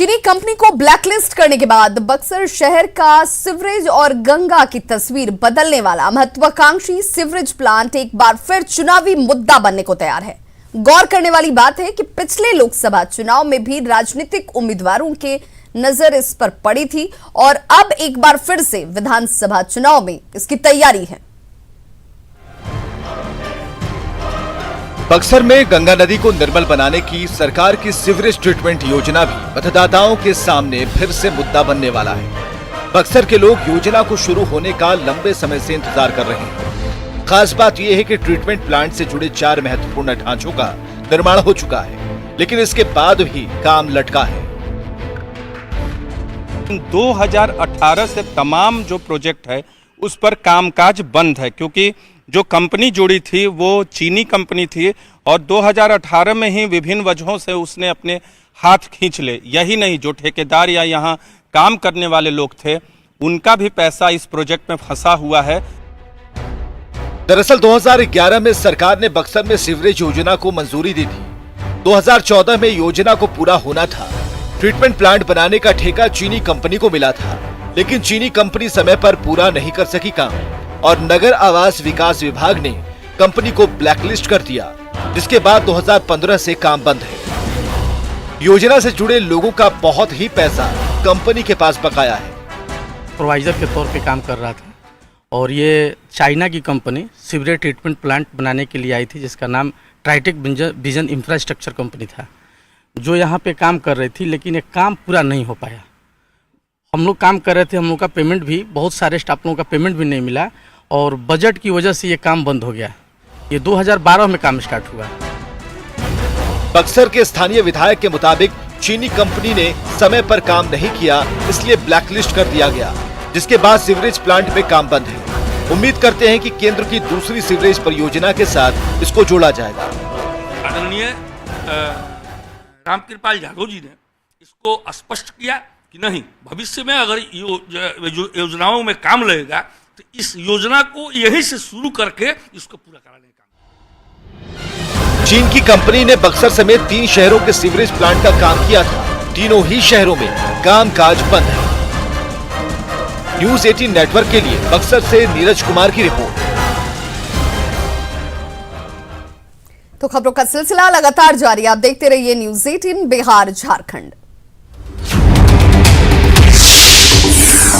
चीनी कंपनी को ब्लैकलिस्ट करने के बाद बक्सर शहर का सीवरेज और गंगा की तस्वीर बदलने वाला महत्वाकांक्षी सीवरेज प्लांट एक बार फिर चुनावी मुद्दा बनने को तैयार है। गौर करने वाली बात है कि पिछले लोकसभा चुनाव में भी राजनीतिक उम्मीदवारों के नजर इस पर पड़ी थी और अब एक बार फिर से विधानसभा चुनाव में इसकी तैयारी है। बक्सर में गंगा नदी को निर्मल बनाने की सरकार की सीवरेज ट्रीटमेंट योजना भी मतदाताओं के सामने फिर से मुद्दा बनने वाला है। बक्सर के लोग योजना को शुरू होने का लंबे समय से इंतजार कर रहे हैं। खास बात यह है कि ट्रीटमेंट प्लांट से जुड़े 4 महत्वपूर्ण ढांचों का निर्माण हो चुका है, लेकिन इसके बाद भी काम लटका है। 2018 से तमाम जो प्रोजेक्ट है उस पर कामकाज बंद है, क्योंकि जो कंपनी जुड़ी थी वो चीनी कंपनी थी और 2018 में ही विभिन्न वजहों से उसने अपने हाथ खींच ले। यही नहीं, जो ठेकेदार या यहाँ काम करने वाले लोग थे उनका भी पैसा इस प्रोजेक्ट में फंसा हुआ है। दरअसल 2011 में सरकार ने बक्सर में सीवरेज योजना को मंजूरी दी थी। 2014 में योजना को पूरा होना था। ट्रीटमेंट प्लांट बनाने का ठेका चीनी कंपनी को मिला था, लेकिन चीनी कंपनी समय पर पूरा नहीं कर सकी काम और नगर आवास विकास विभाग ने कंपनी को ब्लैकलिस्ट कर दिया, जिसके बाद 2015 से काम बंद है। योजना से जुड़े लोगों का बहुत ही पैसा कंपनी के पास बकाया है। सुपरवाइजर के तौर पे काम कर रहा था और ये चाइना की कंपनी सीवरेज ट्रीटमेंट प्लांट बनाने के लिए आई थी, जिसका नाम ट्राइटेक विजन इंफ्रास्ट्रक्चर कंपनी था, जो यहाँ पे काम कर रही थी, लेकिन ये काम पूरा नहीं हो पाया। हम लोग काम कर रहे थे, हम लोग का पेमेंट भी, बहुत सारे स्टाफ लोगों का पेमेंट भी नहीं मिला और बजट की वजह से ये काम बंद हो गया। ये 2012 में काम स्टार्ट हुआ। बक्सर के स्थानीय विधायक के मुताबिक चीनी कंपनी ने समय पर काम नहीं किया, इसलिए ब्लैकलिस्ट कर दिया गया, जिसके बाद सीवरेज प्लांट में काम बंद है। उम्मीद करते हैं कि केंद्र की दूसरी सीवरेज परियोजना के साथ इसको जोड़ा जाएगा। आदरणीय रामकृपाल यादव जी ने इसको स्पष्ट किया कि नहीं, भविष्य में अगर योजनाओं में काम लगेगा तो इस योजना को यहीं से शुरू करके इसको पूरा कराने का। चीन की कंपनी ने बक्सर समेत 3 शहरों के सीवरेज प्लांट का काम किया था। तीनों ही शहरों में कामकाज बंद है। न्यूज़ 18 नेटवर्क के लिए बक्सर से नीरज कुमार की रिपोर्ट। तो खबरों का सिलसिला लगातार जारी, आप देखते रहिए न्यूज़ 18 बिहार झारखंड।